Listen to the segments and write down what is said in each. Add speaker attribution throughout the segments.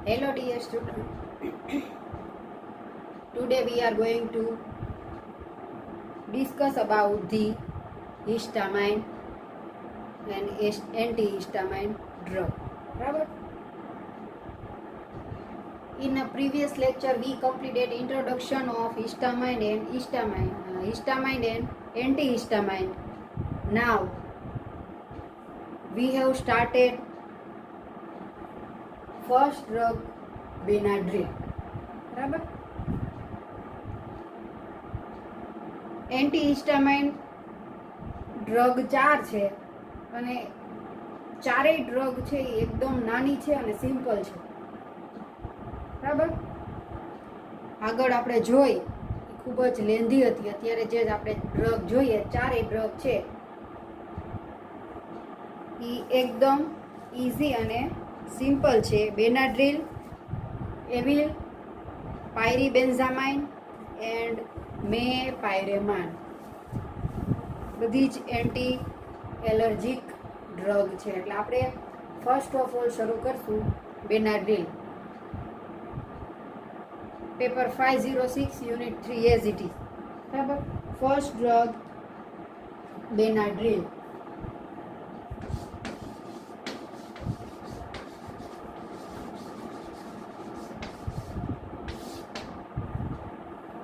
Speaker 1: Hello dear student. Today we are going to discuss about the histamine and antihistamine drug. Right? In a previous lecture we completed introduction of histamine and antihistamine. Now we have started first drug Benadryl. બરાબર. એન્ટીહિસ્ટામાઇન drug 4 છે અને ચારેય drug છે એ એકદમ નાની છે અને simple છે. બરાબર. આગળ આપણે જોઈ ખૂબ જ લેન્ધી હતી. અત્યારે જે આપણે ડ્રગ જોઈએ ચારેય ડ્રગ છે એ એકદમ ઇઝી અને સિમ્પલ છે. બેનાડ્રીલ, એવિલ, પાયરીબેન્ઝામાઇન એન્ડ મેપાયરેમાન બધી જ એન્ટી એલર્જીક ડ્રગ છે. એટલે આપણે ફર્સ્ટ ઓફ ઓલ શરૂ કરશું Benadryl. Paper 506 unit 3 as it is. બરાબર. First drug Benadryl.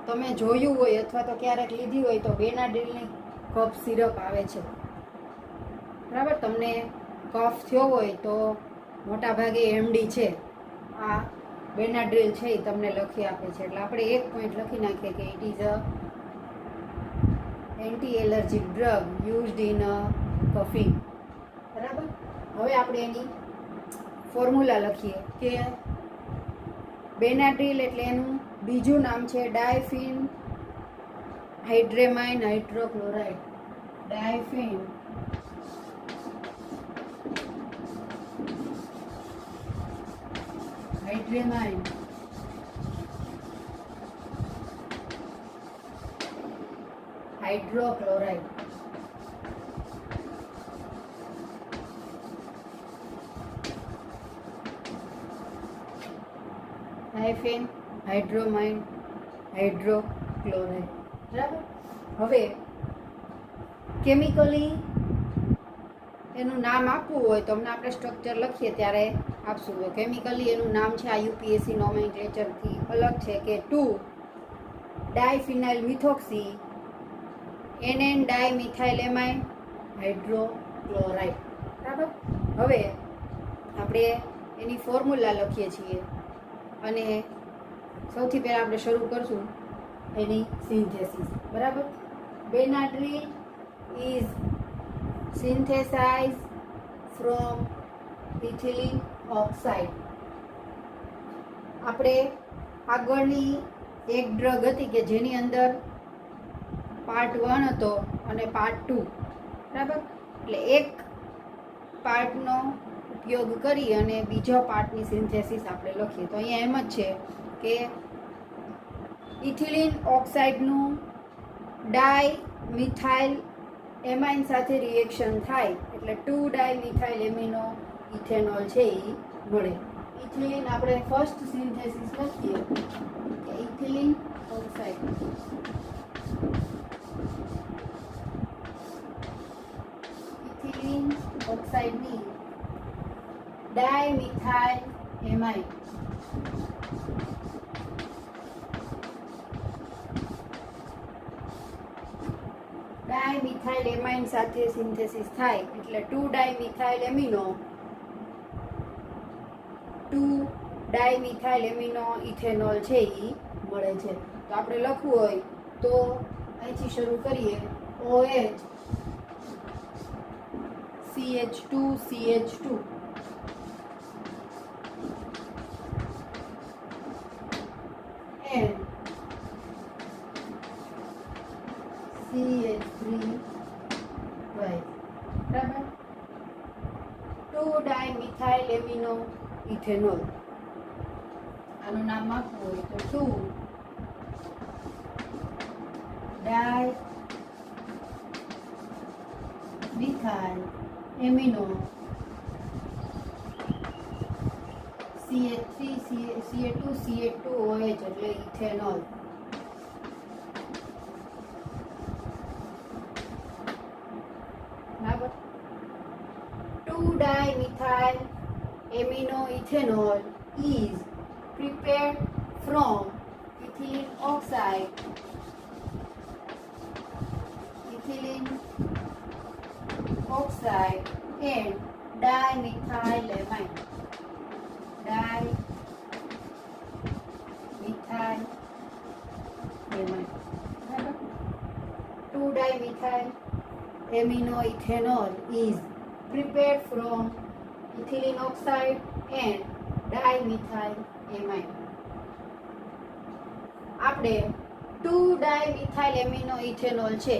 Speaker 1: તમે જોયું હોય અથવા તો ક્યારેક લીધી હોય તો બેનાડ્રીલની કફ સિરપ આવે છે. બરાબર. તમને કફ થયો હોય તો મોટા ભાગે એમડી છે આ બેનાડ્રીલ છે એ તમને લખી આપે છે. એટલે આપણે એક પોઈન્ટ લખી નાખીએ કે it is a anti allergic drug used in a coughing. બરાબર. હવે આપણે એની ફોર્મ્યુલા લખીએ કે બેનાડ્રીલ એટલે એનું બીજું નામ છે ડાયફિન હાઇડ્રેમાઇન હાઇડ્રોક્લોરાઇડ. ડાયફિન હાઇડ્રેમાઇન હાઇડ્રોક્લોરાઇડ. ડાયફિન હાઇડ્રોમાઇન હાઇડ્રોક્લોરાઇડ. બરાબર. હવે કેમિકલી એનું નામ આપવું હોય તો અમને આપણે સ્ટ્રક્ચર લખીએ ત્યારે આપશું. તો કેમિકલી એનું નામ છે આ યુપીએસસી નોમેનક્લેચરથી અલગ છે કે 2 ડાયફિનાઇલ મિથોક્સી NN ડાયમિથાઇલેમાઇન હાઇડ્રોક્લોરાઇડ. બરાબર. હવે આપણે એની ફોર્મ્યુલા લખીએ છીએ અને સૌથી પહેલાં આપણે શરૂ કરશું એની સિન્થેસિસ. બરાબર. બેનાડ્રીલ is synthesized from ethylene oxide. આપણે આગળની એક ડ્રગ હતી કે જેની અંદર પાર્ટ 1 હતો અને પાર્ટ 2. બરાબર. એટલે એક પાર્ટનો ઉપયોગ કરી અને બીજો પાર્ટની સિન્થેસિસ આપણે લખીએ. તો અહીંયા એમ જ છે કે ઇથિલિન ઓક્સાઇડનું ડાયમિથાઇલ એમાઇન સાથે રિએક્શન થાય એટલે 2 ડાયમિથાઇલ એમિનો ઇથેનોલ છે એ મળે. ઇથિલિન આપણે ફર્સ્ટ સિન્થેસિસ લખીએ કે ઇથિલિન ઓક્સાઇડ ઇથિલિન ઓક્સાઇડની ડાયમિથાઇલ એમાઇન ડાયમિથાઇલ એમાઇન સાથે સિન્થેસિસ થાય એટલે 2 ડાયમિથાઇલ એમિનો ઇથેનોલ છે એ મળે છે. તો આપણે લખવું હોય તો અહીંથી શરૂ કરીએ OH CH2 CH2 and CH3 બરાબર. 2 ડાયમિથાઇલ એમિનો ઇથેનોલ. આનું નામ આપવું હોય તો 2 dimethyl amino CH3 Ca2 CH2OH એટલે ઇથેનોલ. બરાબર. 2-dimethyl amino ethanol is prepared from ethylene oxide, and dimethylamine. બરાબર. 2-dimethyl amino ethanol is prepared from ethylene oxide and dimethylamine. આપણે 2-dimethyl amino ethanol છે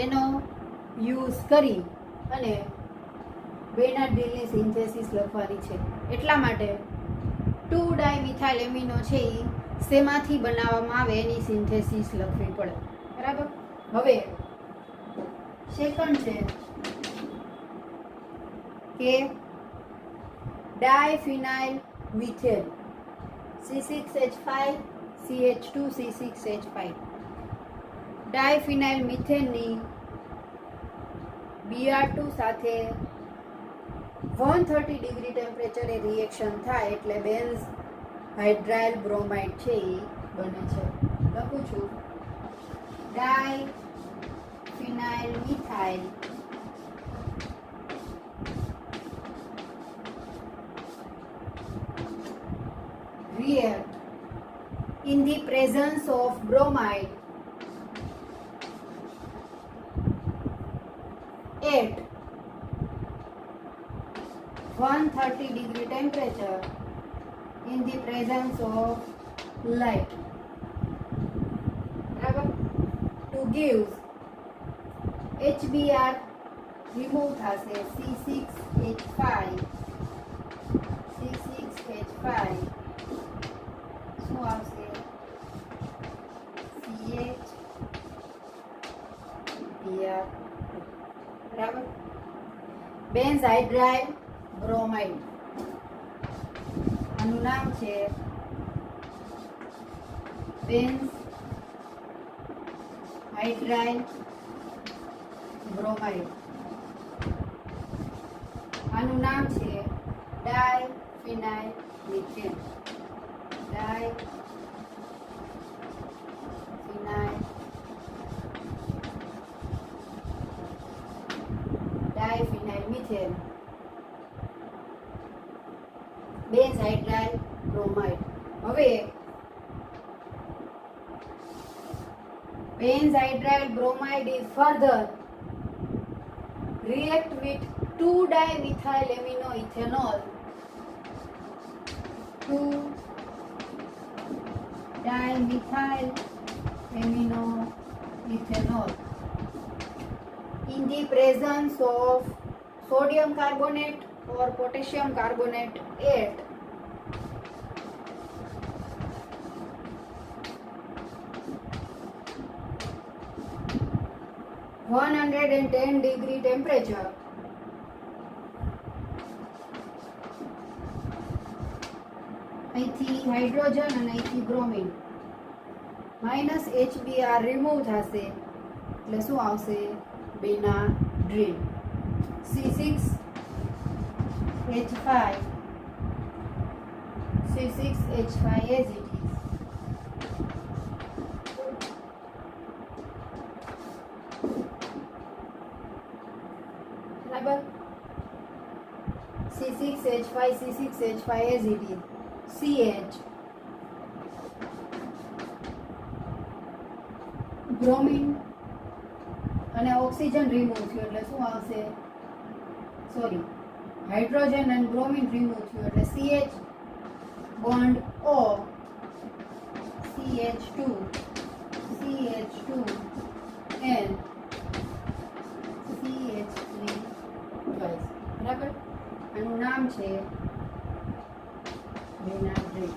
Speaker 1: એનો યુઝ કરી અને બેનાર્ડિલની સિન્થેસિસ લખવાની છે. એટલા માટે 2-dimethyl amino છે એ શેમાંથી બનાવવામાં આવે એની સિન્થેસિસ લખવી પડે. બરાબર. હવે સેકન્ડ છે કે ડાયફિનાઇલ methane C6H5 CH2 C6H5. ડાયફિનાઇલ મિથેનની Br2 સાથે 130 ડિગ્રી ટેમ્પરેચરે રિએક્શન થાય એટલે બેન્ઝ હાઇડ્રાઇલ બ્રોમાઇડ છે એ બને છે. લખું છું ડાયફિનાઇલ methyl react in the presence of bromide at 130 degree temperature in the presence of light. બરાબર. To give HBr remove થશે C6H5 શું આવશે CHBr. બરાબર. બેન્ઝ હાઇડ્રાઇલ બ્રોમાઇડ આનું નામ છે બેન્ઝ હાઇડ્રાઇલ બ્રોમાઇડ. આનું નામ છે diphenyl methane. Diphenyl methane benz hydryl bromide. હવે benz hydryl bromide is further react with 2-dimethyl amino ethanol. 2-dimethyl amino ethanol in the presence of sodium carbonate or potassium carbonate at 110 degree temperature અહીંથી hydrogen અને અહીંથી bromine minus HBr remove થશે એટલે શું આવશે બેનાડ્રીન. C6H5 as it is. બરાબર. C6H5 as it is. CH bromine અને oxygen remove થયું એટલે શું આવશે સોરી હાઇડ્રોજન અને બ્રોમિન રિમૂવ થયું એટલે CH bond O CH2 and CH3 twice. બરાબર. આનું નામ છે Benadryl.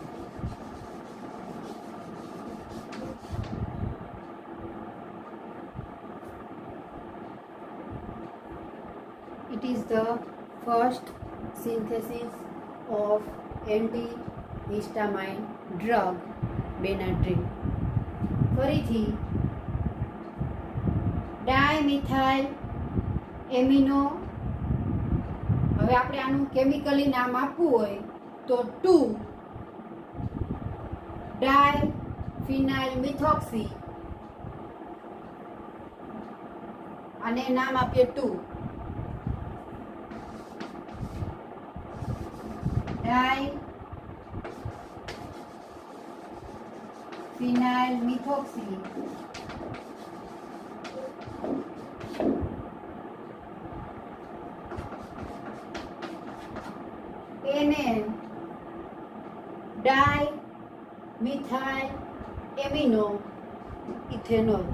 Speaker 1: It is the first synthesis of anti histamine drug Benadryl. ફરીથી ડાયમિથાઇલ એમિનો. હવે આપણે આનું કેમિકલી નામ આપવું હોય તો 2-ડાયફિનાઇલ મિથોક્સી. આને નામ આપીએ 2-ડાયફિનાઇલ મિથોક્સી. એને dimethyl amino ethanol.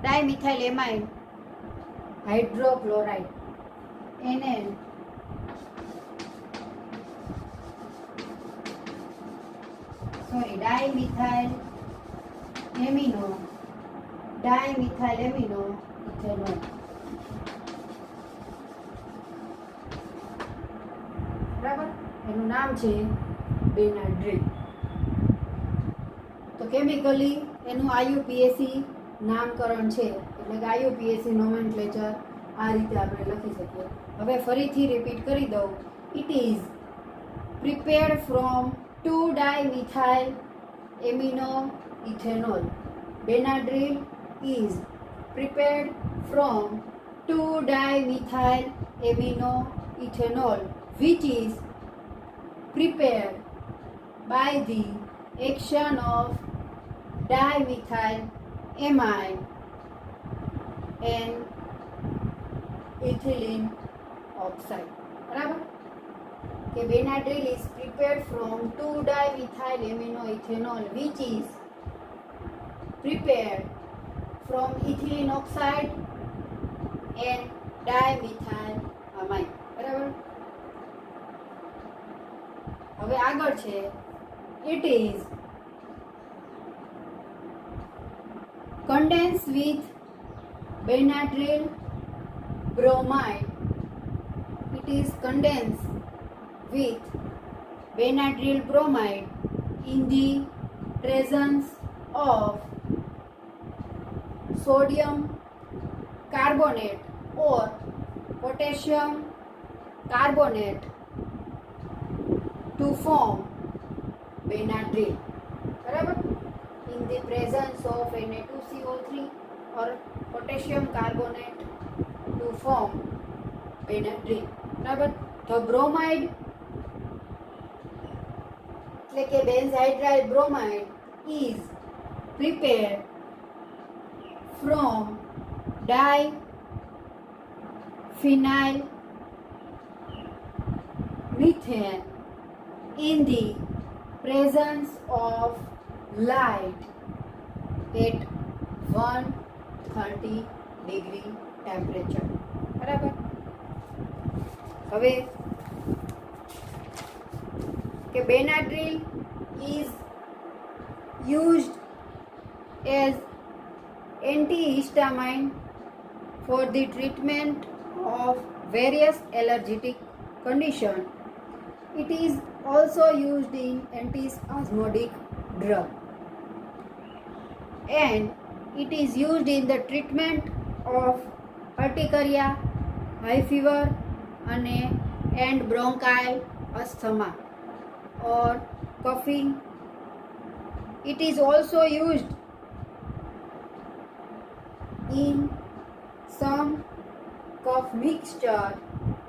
Speaker 1: Dimethyl amide hydrochloride. એને ડાયમિથાઇલ એમિનો ઇથેનોલ. બરાબર, એનું નામ છે બેનાડ્રીલ. તો કેમિકલી એનું IUPAC નામકરણ છે, એટલે કે IUPAC નોમેનક્લેચર આ રીતે આપણે લખી શકીએ. હવે ફરીથી રિપીટ કરી દઉં. It is prepared from 2-dimethyl amino ethanol. Benadryl is prepared from 2-dimethyl amino ethanol, which is prepared by the action of dimethyl amide and ethylene oxide. બરાબર, કે Benadryl is prepared from 2-dimethyl amino ethanol, which is prepared from ethylene oxide and dimethyl amide. બરાબર. હવે આગળ છે, it is condensed with Benadryl bromide. It is condensed with Benadryl bromide in the presence of sodium carbonate or potassium carbonate to form Benadryl. બરાબર, in the presence of Na2CO3 or potassium carbonate to form Benadryl. બરાબર, the bromide એટલે કે benzyl bromide is prepared from diphenyl methane in the presence of light at 130 degree temperature. બરાબર, હવે કે Benadryl is used as antihistamine for the treatment of various allergic conditions. It is also used in antispasmodic drug, and it is used in the treatment of urticaria, high fever, and bronchial asthma or coughing. It is also used in some cough mixture.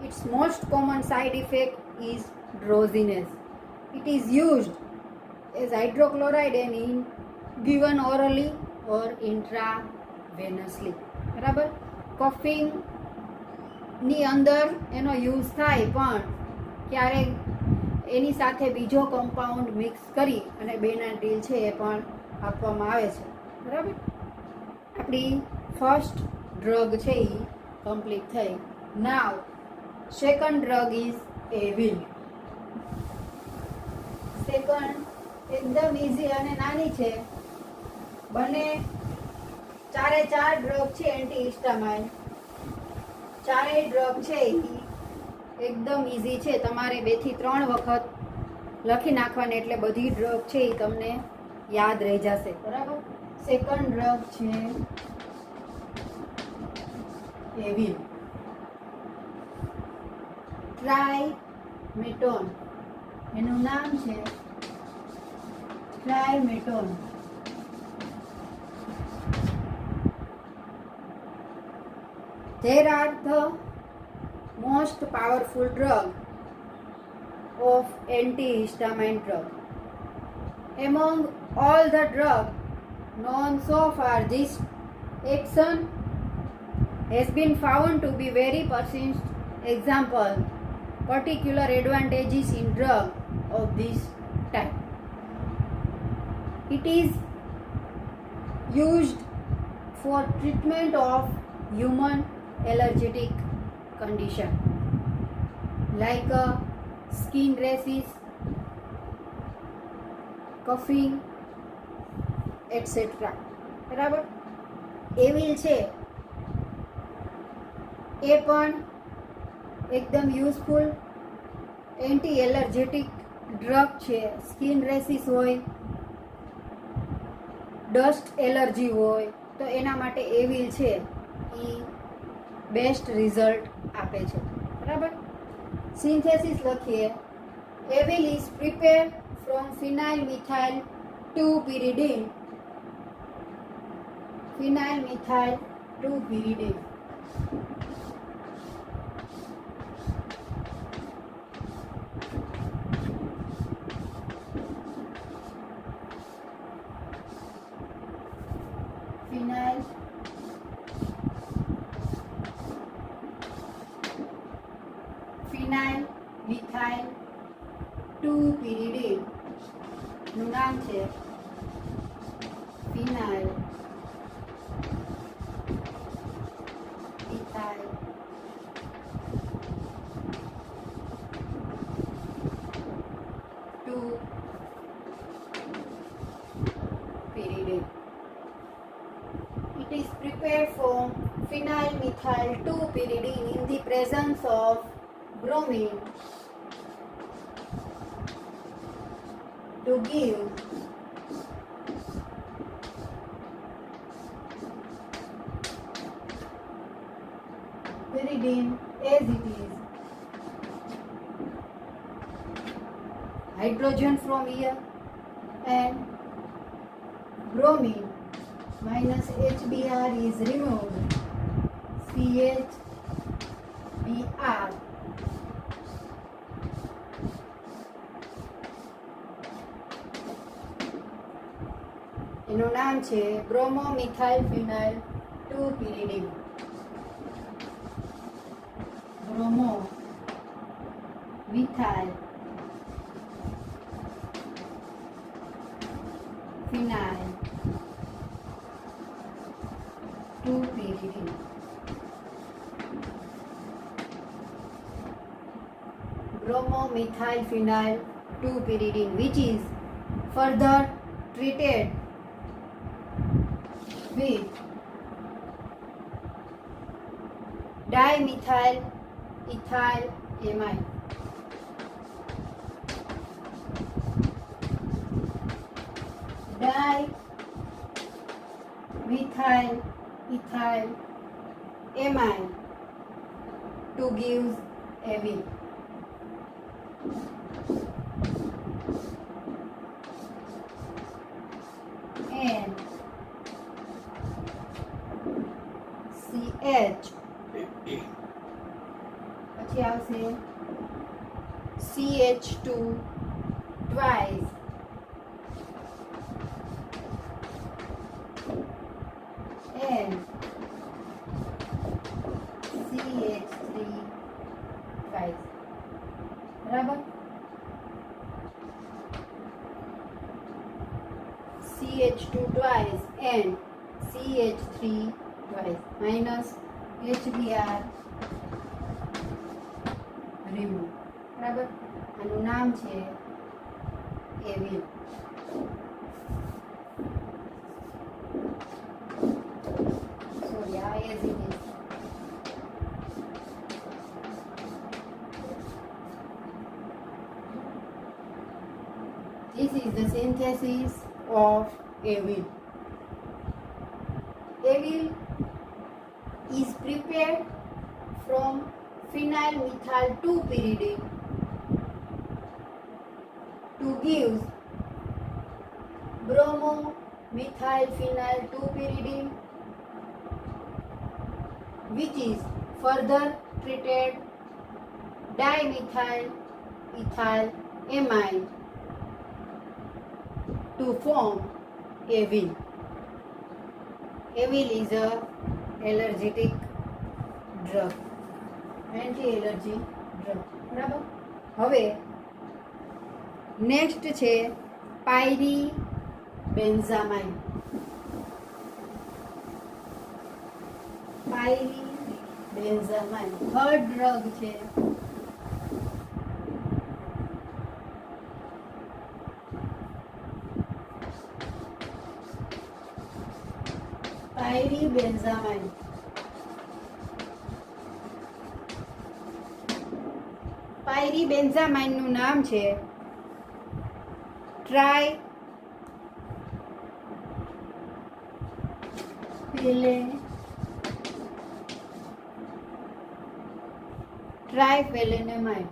Speaker 1: Its most common side effect is drowsiness. It is used as hydrochloride and in given orally or intravenously. બરાબર, coughing ની અંદર એનો use થાય, પણ ક્યારેક એની સાથે બીજો compound mix કરી અને બેનાડ્રીલ છે એ પણ આપવામાં આવે છે. બરાબર, આપણી ફર્સ્ટ ડ્રગ છે એ કમ્પ્લીટ થઈ. Now second drug is Avil. Second એકદમ ઇઝી અને નાની છે. બંને ચારે ચાર ડ્રગ છે એન્ટી હિસ્ટામાઇન. ચારેય ડ્રગ છે એ એકદમ ઇઝી છે. તમારે 2 થી 3 વખત લખી નાખવાની એટલે બધી ડ્રગ છે એ તમને યાદ રહી જશે. બરાબર. સેકન્ડ ડ્રગ છે એવિલ, ટ્રાઇમેટોન. એનું નામ છે ટ્રાઇમેટોન. There are the most powerful drug of antihistamine drug. Among all the drugs known so far, this action has been found to be very persistent. Example, particular advantages in drug of this type. It is used for treatment of human allergic condition like skin rashes, coughing, etc. બરાબર. Evil છે એ પણ એકદમ useful anti એલર્જેટિક drug છે. Skin races હોય, dust allergy હોય તો એના માટે એવિલ છે એ બેસ્ટ રિઝલ્ટ આપે છે. બરાબર. સિન્થેસિસ લખીએ. Evil is prepared from phenyl methyl 2-pyridine. Phenyl methyl 2-pyridine. Phenyl phenyl methyl 2-pyridine નું નામ છે ફિનાઇલ methyl 2-pyridine. It is prepared from phenyl methyl 2-pyridine in the presence of bromine to give pyridine as it is. Hydrogen from here and bromine minus HBr is removed. CHBr. એનું નામ છે બ્રોમોમિથાઇલ ફિનાઇલ 2-pyridine. Bromo methyl phenyl 2-pyridine. Bromomethyl phenyl 2-pyridine, which is further treated with dimethyl ethyl amine. Dimethyl ethyl amine to give Avil. And CH પછી આવશે CH2 twice and CH3 twice. બરાબર. CH2 twice and CH3 twice minus HBr remove. બરાબર. આનું નામ છે evil. Sorry, આ as it is. This is the synthesis of amyl. Amyl is prepared from phenyl methyl 2-pyridine to give bromo methyl phenyl 2-pyridine, which is further treated dimethyl ethyl amide to form amyl. Amyl is a allergic drug, anti-allergy drug. બરાબર. હવે next છે પાયરીબેન્ઝામાઇન. પાયરીબેન્ઝામાઇન third drug છે. પાયરીબેન્ઝામાઇન પાયરીબેન્ઝામાઇનનું નામ છે ટ્રાયફેલેનેમાઇન.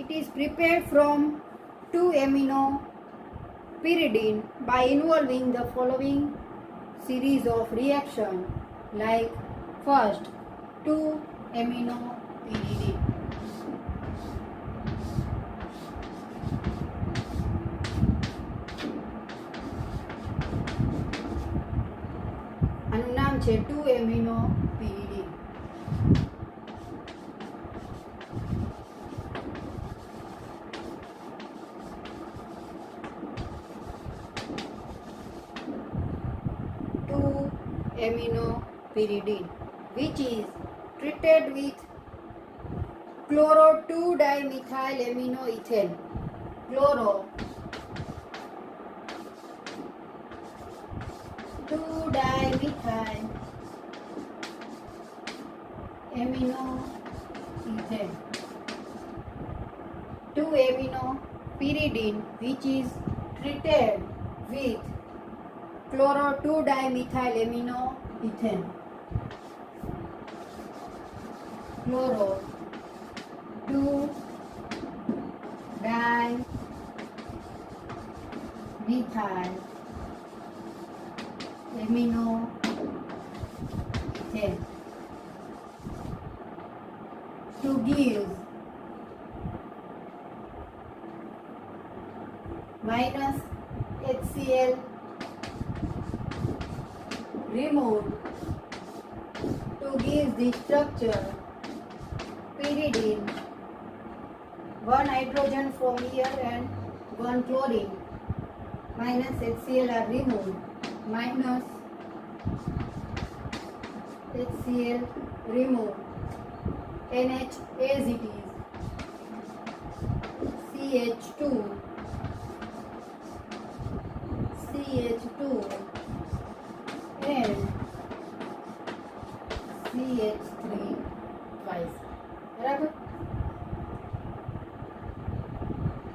Speaker 1: It is prepared from 2-amino pyridine by involving the following series of reaction, like first 2-amino pyridine, આનું નામ છે 2-amino pyridine. Amino pyridine, which is treated with chloro 2-dimethyl aminoethane. Chloro 2-dimethyl aminoethane. 2-amino pyridine, which is treated with chloro 2-dimethyl aminoethane. Chloro 2-dimethyl aminoethane to give minus HCl removed to give the structure pyridine, one hydrogen from here and one chlorine, minus HCl are removed, minus HCl removed, NH as it is, CH2 and CH3 twice. બરાબર.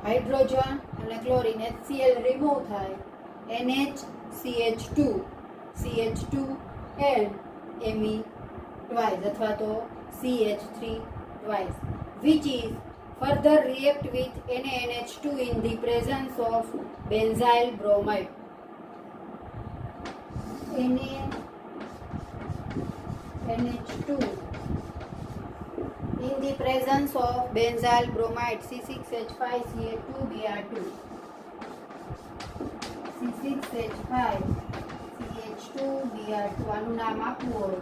Speaker 1: Hydrogen અને chlorine HCl remove થાય, NH CH2 and Me twice અથવા તો CH3 twice, which is further react with NaNH2 in the presence of benzyl bromide. NaNH2 in the presence of benzyl bromide C6H5Ca2Br2. C6H5CH2Br2 આનું નામ આપવું હોય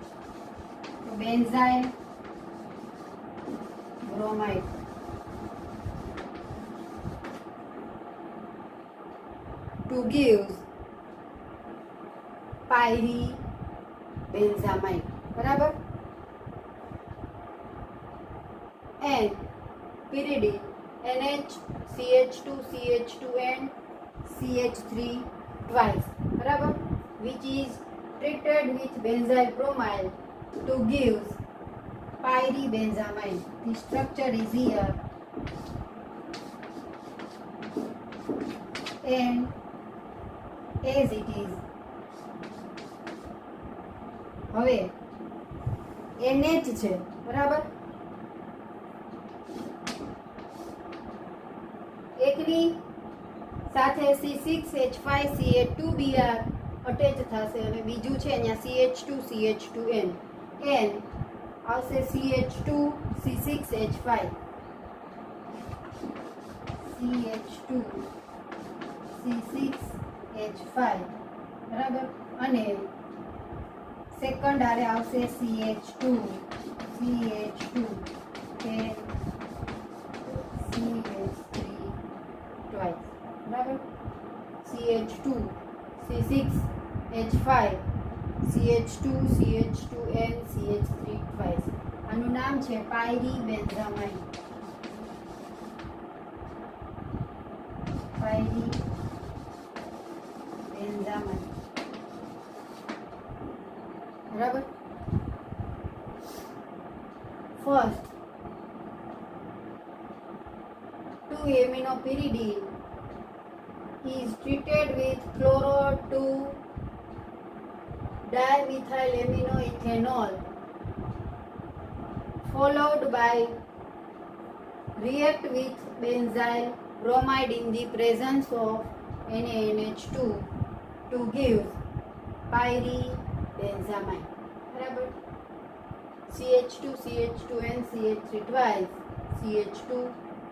Speaker 1: તો benzyl bromide. To give pyribenzamide. બરાબર. And pyridine NH CH2 and CH3 twice. બરાબર. Which is treated with benzyl bromide to give pyribenzamine. The structure is here, and as it is. હવે NH છે બરાબર, એકની સાથે C6H5CH2Br અટેચ થશે અને બીજું છે અહીંયા CH2CH2N, N આવશે CH2 C6H5 CH2 C6H5 બરાબર, અને સેકન્ડ આરે આવશે CH2 CH2 N CH3 twice બરાબર, CH2 C6H5 CH2 CH2N CH3 twice. આનું નામ છે પાયરીબેન્ઝામાઇન. પાયરીબેન્ઝામાઇન બરાબર. First 2-aminopyridine is treated with chloro 2-dimethylaminoethanol followed by react with benzyl bromide in the presence of NaNH2 to give pyribenzamine બરાબર. CH2 CH2N CH3 twice CH2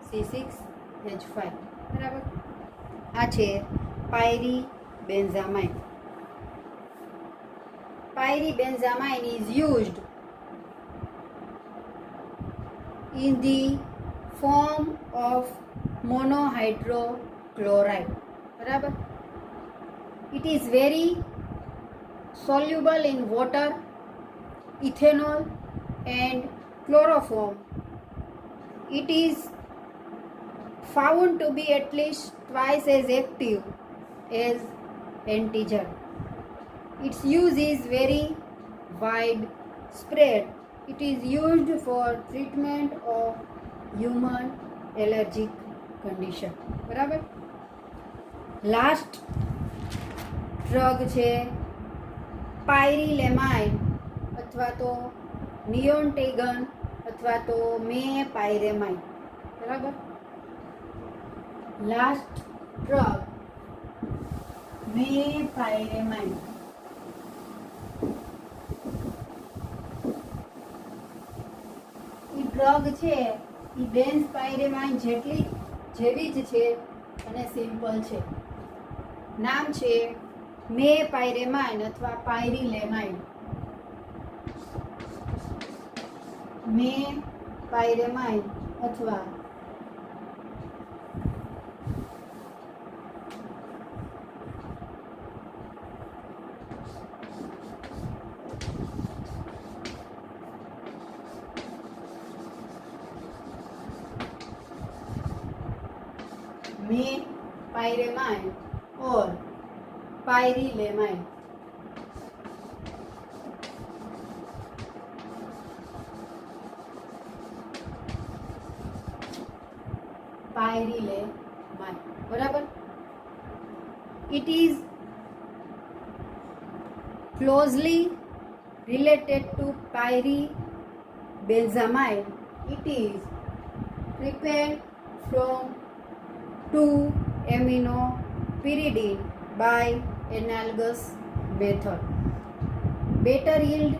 Speaker 1: C6H5 બરાબર. આ છે pyribenzamine. Pyribenzamine is used in the form of monohydrochloride બરાબર. It is very soluble in water, ethanol and chloroform. It is found to be at least twice as active as antigen. Its use is very widespread. It is used for treatment of human allergic condition બરાબર. Last drug છે pyrilamine અથવા તો Neoantergan અથવા તો mepyramine બરાબર. Last drug mepyramine. એ drug છે એ બેન્ઝપાયરેમાઇન જેવી જ છે અને સિમ્પલ છે. નામ છે મેપાયરેમાઇન અથવા પાયરીલેમાઇન. મેપાયરેમાઇન અથવા मेपायरेमाइन और पायरीलेमाइन. पायरीलेमाइन बराबर. It is closely related to pyribenzamine. It is prepared from 2-aminopyridine by analogous method. Better yield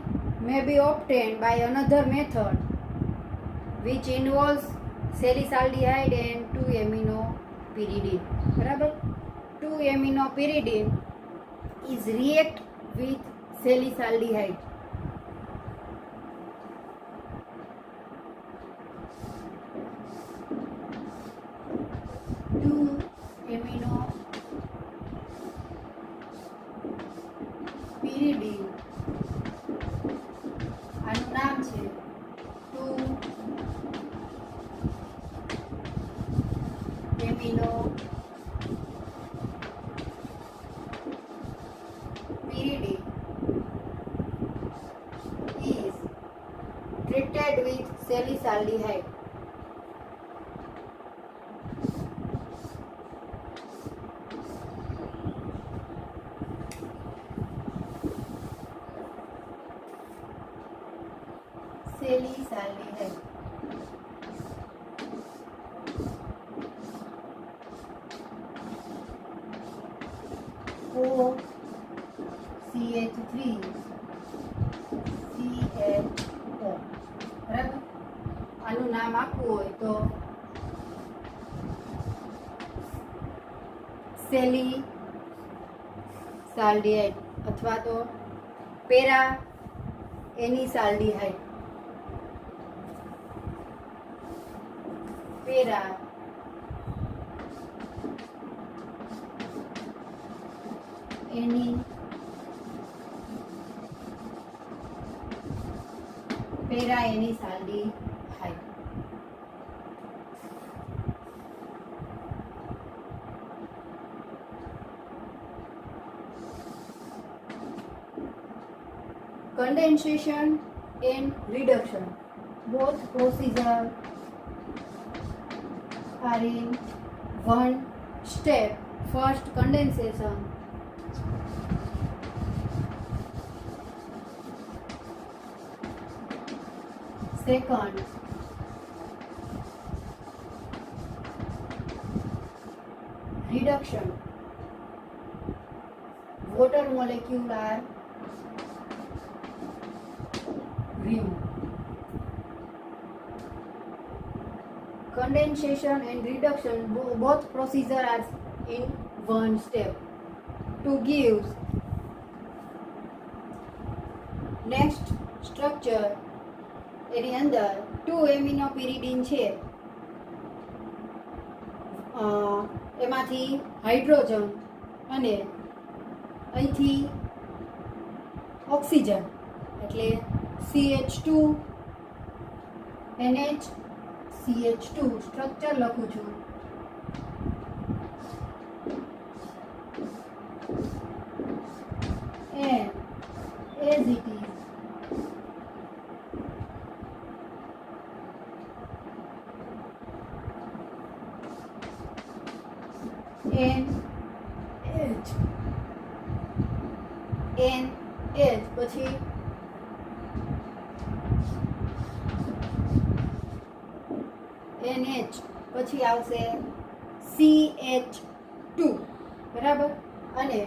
Speaker 1: may be obtained by another method which involves salicylic and 2-aminopyridine બરાબર. 2-aminopyridine is react with salicylic. pyridine આનું નામ છે 2-aminopyridine सेलीसाल्डिहाइड, सेलीसाल्डिहाइड, OCH3 CHO, બરાબર. આનું નામ આપવું હોય તો સેલીસાલ્ડિહાઇડ અથવા તો para anisaldehyde, para anisaldehyde. Condensation and reduction, both procedure are in one step. First condensation, second reduction. Water molecule are removed. Condensation and reduction, both procedure are in one step. To give next structure, એની અંદર 2 amino પિરિડીન છે, એમાંથી hydrogen અને અહીંથી oxygen એટલે CH2 NH CH2 structure લખું છું. And as it is, NH પછી NH પછી આવશે CH2, બરાબર. અને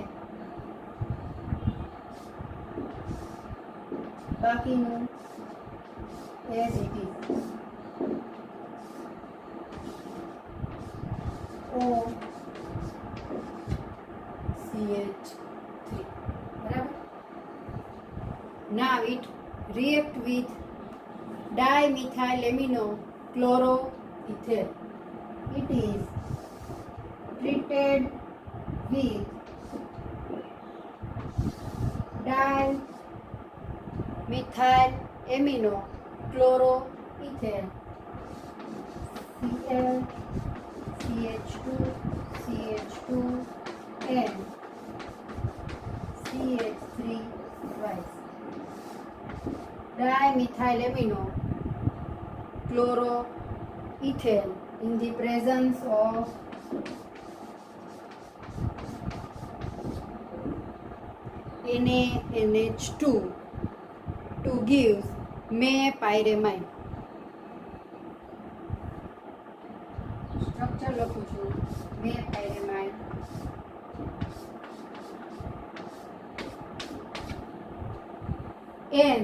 Speaker 1: બાકીનું as it is, OCH3, બરાબર. Now it react with dimethylamino-chloroether. It is treated with dimethylamino-chloroether, Cl, CH2, CH2 and CH3 twice. Dimethylamino-chloroether in the presence of NaNH2 to give mepyramide. Structure લખું છું, mepyramide. N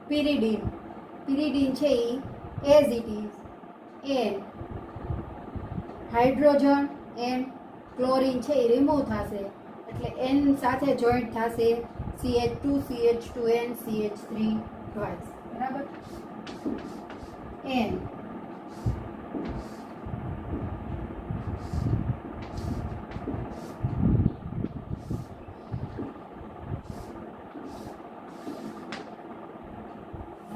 Speaker 1: pyridine, pyridine છે એ as it is, N hydrogen and chlorine છે એ remove થશે એટલે N સાથે joint થશે CH2 CH2 and CH3 twice, બરાબર. N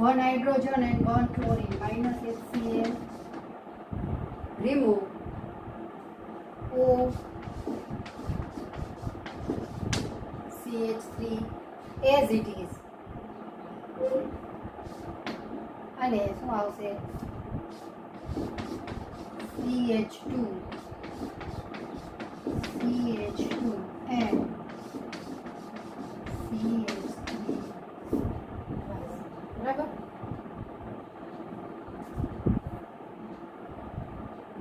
Speaker 1: one hydrogen and one chlorine minus HCl, remove O CH3 as it is. અને શું આવશે CH2 and CH3 બરાબર.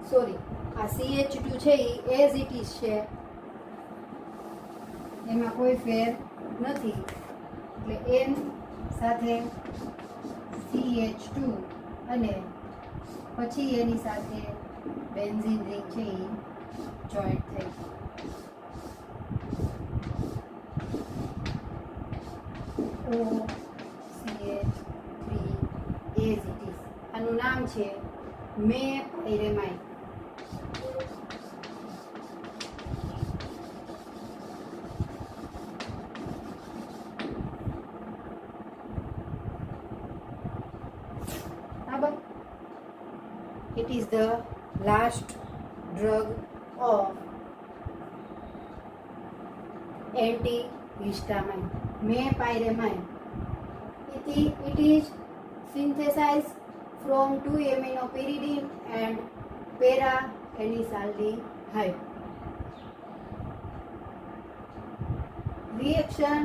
Speaker 1: સોરી, આ CH2 છે એ એઝ ઇટ ઇઝ છે, એમાં કોઈ ફેર નથી, એટલે N સાથે CH2 અને પછી એની સાથે બેન્ઝીન રિંગ છે એ જોઈન્ટ થઈ. OCH3 as it is. આનું નામ છે મેપાયરેમાઇન. It is the last drug of antihistamine, meperamine. It is synthesized from 2-aminopyridine and para-N-acetaldehyde. Reaction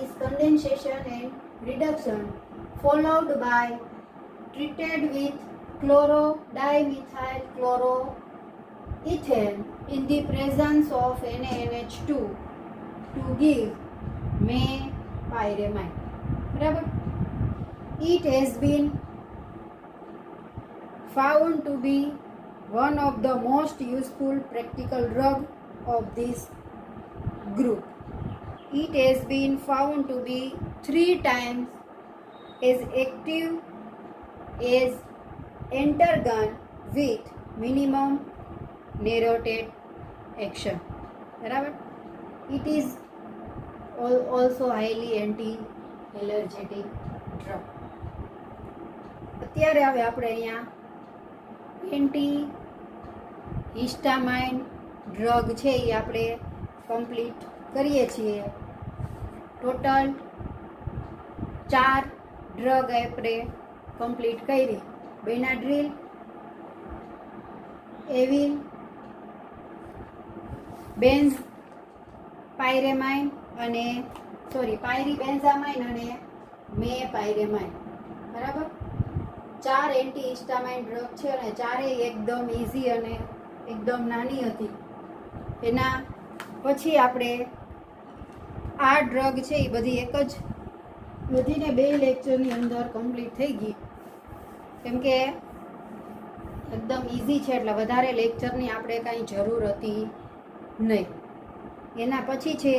Speaker 1: is condensation and reduction followed by treated with chlorodimethyl chloroethane in the presence of NaNH2 to give meperamine. બરાબર. It has been found to be one of the most useful practical drug of this group. It has been found to be 3 times as active as Entergan with minimum narrowed action. બરાબર. It is also highly anti-allergenic drug. અત્યારે હવે આપણે અહીંયા એન્ટી-હિસ્ટામાઇન drug છે એ આપણે complete કરીએ છીએ. Total 4 drug આપણે કમ્પ્લીટ કરી. બેનાડ્રીલ, એવિલ, બેન્ઝ પાયરેમાઇન અને પાયરીબેન્ઝામાઇન અને મેપાયરેમાઇન. બરાબર. 4 એન્ટીહિસ્ટામાઇન ડ્રગ છે અને ચારેય એકદમ ઇઝી અને એકદમ નાની હતી. એના પછી આપણે આ ડ્રગ છે એ બધી એક જ બધીને 2 લેક્ચરની અંદર કમ્પ્લીટ થઈ ગઈ, કેમ કે એકદમ ઇઝી છે એટલે વધારે લેક્ચરની આપણે કાંઈ જરૂર હતી નહીં. એના પછી છે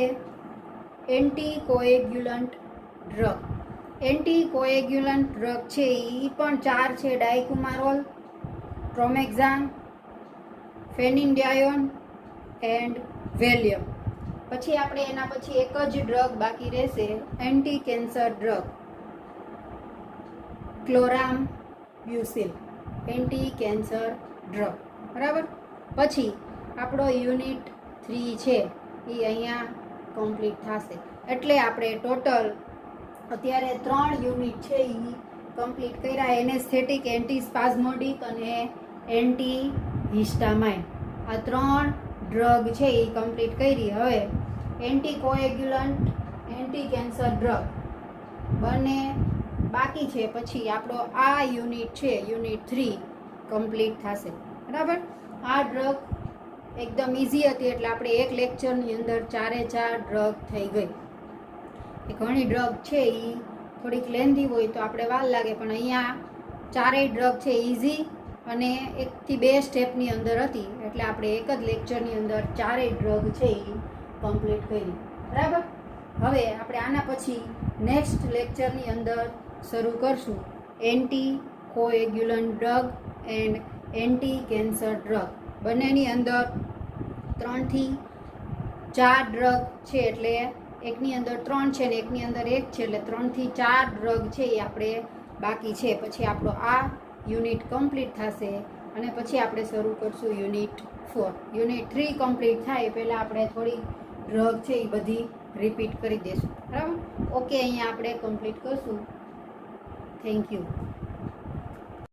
Speaker 1: એન્ટીકોએગ્યુલન્ટ ડ્રગ. એન્ટીકોએગ્યુલન્ટ ડ્રગ છે એ પણ 4 છે. Dicoumarol, tromexan, phenindione and Valium. પછી આપણે એના પછી એક જ ડ્રગ બાકી રહેશે, anti cancer drug, chlorambucil, anti cancer drug. બરાબર. પછી આપણો યુનિટ 3 છે એ અહીંયા કમ્પ્લીટ થશે. એટલે આપણે ટોટલ અત્યારે 3 યુનિટ છે એ કમ્પ્લીટ કર્યા. એનેસ્થેટિક, એન્ટીસ્પાઝમોડિક અને એન્ટીહિસ્ટામાઇન. આ 3 ડ્રગ છે એ કમ્પ્લીટ કરી. હવે એન્ટીકોએગ્યુલન્ટ, એન્ટી કેન્સર ડ્રગ બંને બાકી છે. પછી આપણો આ યુનિટ છે, યુનિટ 3 કમ્પ્લીટ થશે. બરાબર. આ ડ્રગ એકદમ ઇઝી હતી એટલે આપણે એક લેક્ચરની અંદર 4 ડ્રગ થઈ ગઈ. એ ઘણી ડ્રગ છે એ થોડીક લેન્ધી હોય તો આપણે વાર લાગે, પણ અહીંયા 4 ડ્રગ છે ઇઝી અને 1 થી 2 સ્ટેપની અંદર હતી એટલે આપણે એક જ લેક્ચરની અંદર 4 ડ્રગ છે એ કમ્પ્લીટ કરી. બરાબર. હવે આપણે આના પછી નેક્સ્ટ લેક્ચરની અંદર શરૂ કરશું anti coagulant drug and anti cancer drug. બંનેની અંદર 3 થી 4 ડ્રગ છે, એટલે એકની અંદર 3 છે ને એકની અંદર 1 છે, એટલે 3 થી 4 ડ્રગ છે એ આપણે બાકી છે. પછી આપણો આ યુનિટ કમ્પ્લીટ થશે અને પછી આપણે શરૂ કરશું યુનિટ 4. યુનિટ 3 કમ્પ્લીટ થાય પહેલાં આપણે થોડી ડ્રગ છે એ બધી રિપીટ કરી દઈશું. બરાબર. ઓકે, અહીંયા આપણે કમ્પ્લીટ કરશું. Thank you.